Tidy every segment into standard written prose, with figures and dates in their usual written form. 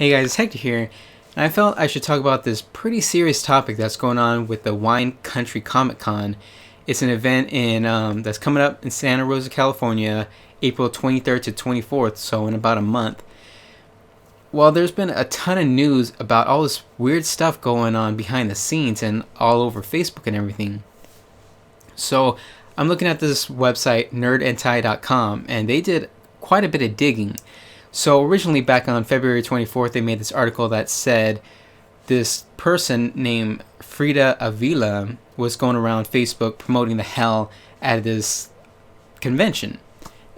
Hey guys, it's Hector here, and I felt I should talk about this pretty serious topic that's going on with the Wine Country Comic Con. It's an event that's coming up in Santa Rosa, California, April 23rd to 24th, so in about a month. Well, there's been a ton of news about all this weird stuff going on behind the scenes and all over Facebook and everything. So I'm looking at this website, nerdanti.com, and they did quite a bit of digging. So originally back on February 24th, they made this article that said this person named Frida Avila was going around Facebook promoting the hell out of this convention.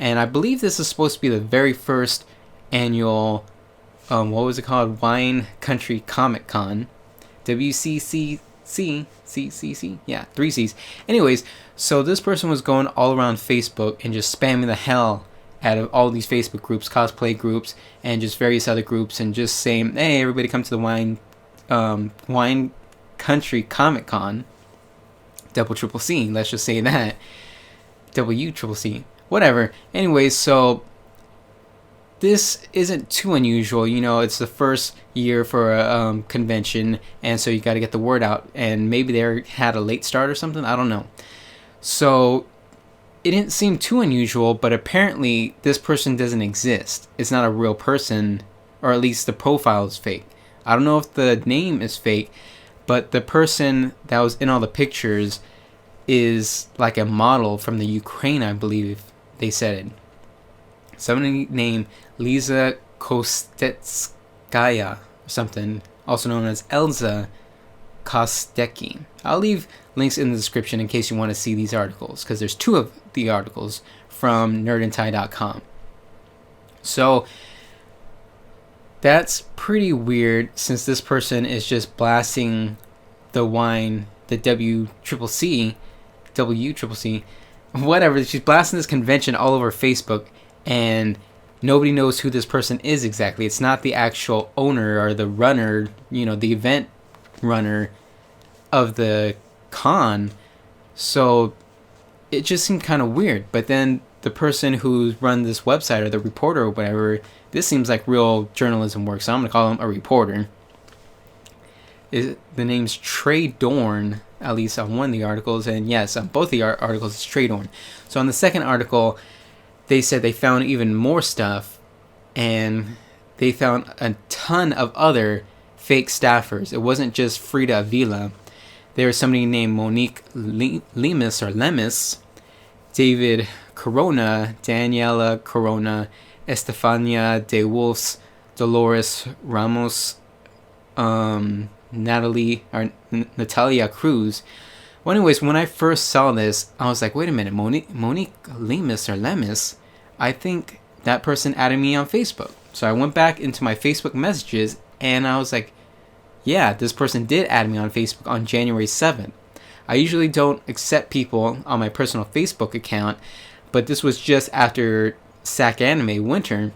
And I believe this is supposed to be the very first annual, what was it called? Wine Country Comic Con. WCCC? Yeah, 3 C's. Anyways, so this person was going all around Facebook and just spamming the hell out of all these Facebook groups, cosplay groups, and just various other groups, and just saying, hey, everybody come to the Wine Country Comic Con. Double triple C, let's just say that. WCCC. Whatever. Anyways, so this isn't too unusual. You know, it's the first year for a convention, and so you got to get the word out. And maybe they had a late start or something. I don't know. So it didn't seem too unusual, but apparently this person doesn't exist. It's not a real person, or at least the profile is fake. I don't know if the name is fake, but the person that was in all the pictures is like a model from the Ukraine, I believe they said it. Somebody named Liza Kostetskaya or something, also known as Elza Kostecki. I'll leave links in the description in case you want to see these articles, because there's 2 of the articles from nerdanti.com. So that's pretty weird, since this person is just blasting the wine, the WCCC, whatever. She's blasting this convention all over Facebook, and nobody knows who this person is exactly. It's not the actual owner or the runner, the event runner of the con. So it just seemed kind of weird. But then the person who's run this website, or the reporter or whatever, this seems like real journalism work, so I'm gonna call him a reporter. The name's Trey Dorn, at least on one of the articles, and yes, on both the articles it's Trey Dorn. So on the second article, they said they found even more stuff, and they found a ton of other fake staffers. It wasn't just Frida Avila. There was somebody named Monique Lemus, David Corona, Daniela Corona, Estefania De Wolfs, Dolores Ramos, Natalia Cruz. Well, anyways, when I first saw this, I was like, wait a minute, Monique Lemus, I think that person added me on Facebook. So I went back into my Facebook messages, and I was like, yeah, this person did add me on Facebook on January 7th. I usually don't accept people on my personal Facebook account, but this was just after SAC Anime Winter.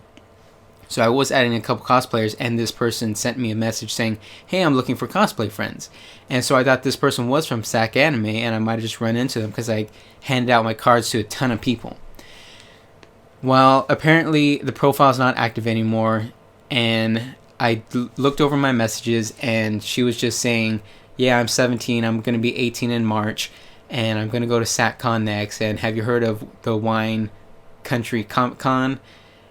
So I was adding a couple cosplayers, and this person sent me a message saying, hey, I'm looking for cosplay friends. And so I thought this person was from SAC Anime, and I might have just run into them because I handed out my cards to a ton of people. Well, apparently the profile's not active anymore, and I looked over my messages, and she was just saying, yeah, I'm 17, I'm going to be 18 in March, and I'm going to go to SatCon next, and have you heard of the Wine Country Comic Con?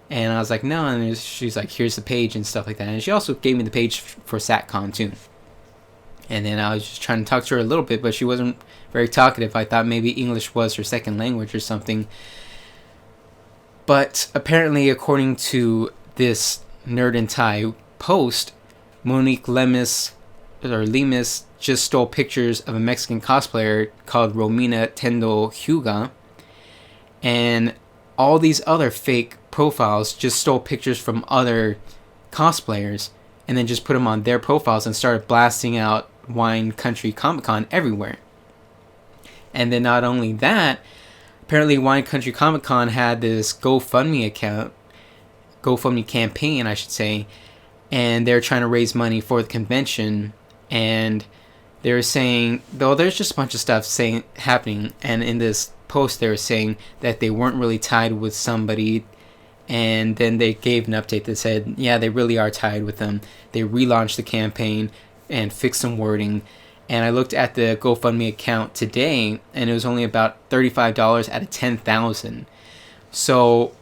And I was like, no, and she's like, here's the page and stuff like that. And she also gave me the page for SatCon too. And then I was just trying to talk to her a little bit, but she wasn't very talkative. I thought maybe English was her second language or something. But apparently, according to this Nerd and Tie post, Monique Lemus just stole pictures of a Mexican cosplayer called Romina Tendo Huga, and all these other fake profiles just stole pictures from other cosplayers and then just put them on their profiles and started blasting out Wine Country Comic Con everywhere. And then not only that, apparently Wine Country Comic Con had this GoFundMe campaign, I should say, and they're trying to raise money for the convention. And they're saying, though, there's just a bunch of stuff happening, and in this post they were saying that they weren't really tied with somebody And then they gave an update that said, yeah, they really are tied with them. They relaunched the campaign and fixed some wording. And I looked at the GoFundMe account today, and it was only about $35 out of 10,000. So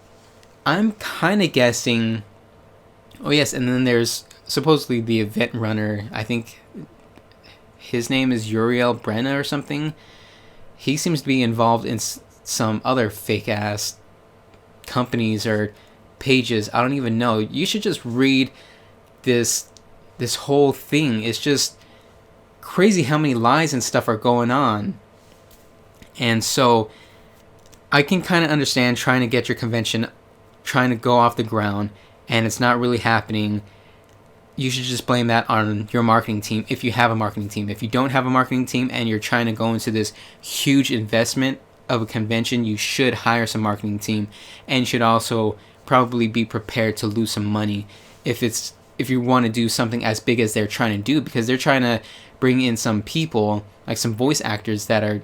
I'm kind of guessing. Oh yes, and then there's supposedly the event runner. I think his name is Uriel Brenna or something. He seems to be involved in some other fake ass companies or pages. I don't even know. You should just read this whole thing. It's just crazy how many lies and stuff are going on. And so I can kind of understand trying to get your convention trying to go off the ground and it's not really happening. You should just blame that on your marketing team if you have a marketing team. If you don't have a marketing team and you're trying to go into this huge investment of a convention, you should hire some marketing team, and you should also probably be prepared to lose some money if you want to do something as big as they're trying to do, because they're trying to bring in some people, like some voice actors that are,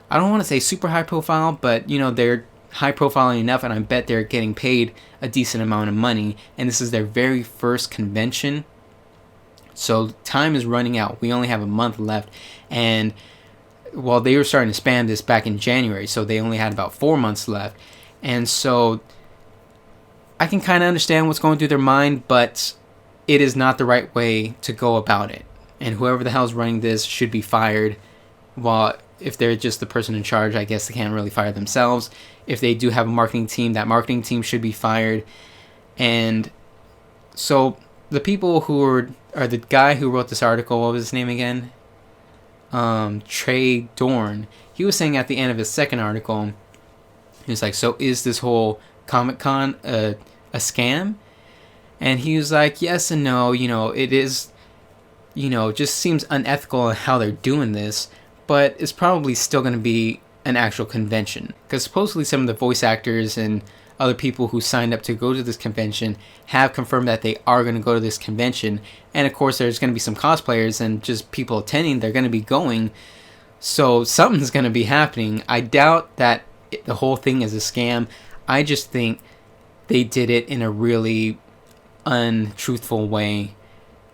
I don't want to say super high profile, but they're high profile enough, and I bet they're getting paid a decent amount of money, and this is their very first convention. So time is running out. We only have a month left, and they were starting to spam this back in January, so they only had about 4 months left. And so I can kind of understand what's going through their mind, but it is not the right way to go about it. And whoever the hell's running this should be fired. While if they're just the person in charge, I guess they can't really fire themselves. If they do have a marketing team, that marketing team should be fired. And so the people who are the guy who wrote this article, what was his name again? Trey Dorn. He was saying at the end of his second article, he was like, so is this whole Comic-Con a scam? And he was like, yes and no. It is, just seems unethical how they're doing this, but it's probably still going to be an actual convention, because supposedly some of the voice actors and other people who signed up to go to this convention have confirmed that they are going to go to this convention. And of course there's going to be some cosplayers and just people attending. They're going to be going, so something's going to be happening. I doubt that the whole thing is a scam. I just think they did it in a really untruthful way,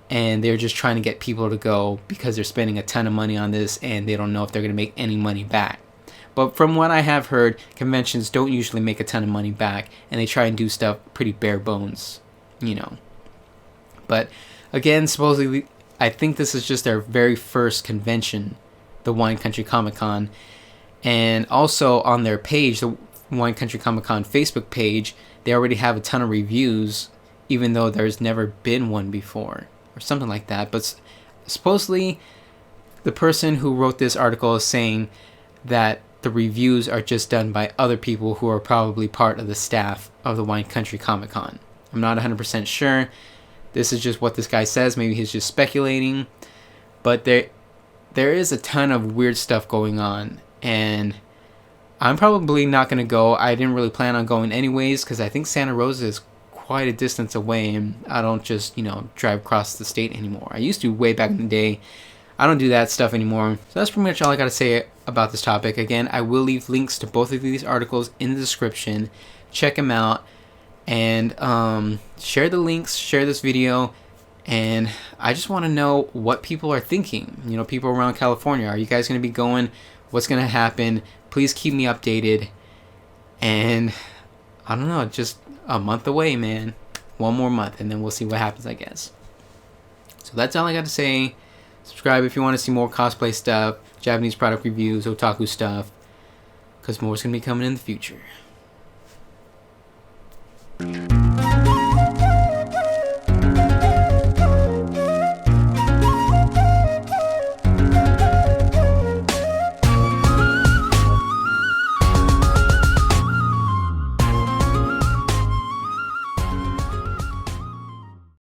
and they're just trying to get people to go because they're spending a ton of money on this and they don't know if they're going to make any money back. But from what I have heard, conventions don't usually make a ton of money back, and they try and do stuff pretty bare bones, But again, supposedly, I think this is just their very first convention, the Wine Country Comic Con. And also on their page, the Wine Country Comic Con Facebook page, they already have a ton of reviews, even though there's never been one before, or something like that. But supposedly, the person who wrote this article is saying that the reviews are just done by other people who are probably part of the staff of the Wine Country Comic Con. I'm not 100% sure. This is just what this guy says. Maybe he's just speculating. But there is a ton of weird stuff going on. And I'm probably not going to go. I didn't really plan on going anyways, because I think Santa Rosa is quite a distance away. And I don't just, drive across the state anymore. I used to way back in the day. I don't do that stuff anymore. So that's pretty much all I got to say about this topic. Again, I will leave links to both of these articles in the description. Check them out. And share the links, share this video. And I just want to know what people are thinking. People around California. Are you guys going to be going? What's going to happen? Please keep me updated. And I don't know, just a month away, man. One more month, and then we'll see what happens, I guess. So that's all I got to say. Subscribe if you want to see more cosplay stuff, Japanese product reviews, otaku stuff, because more is going to be coming in the future.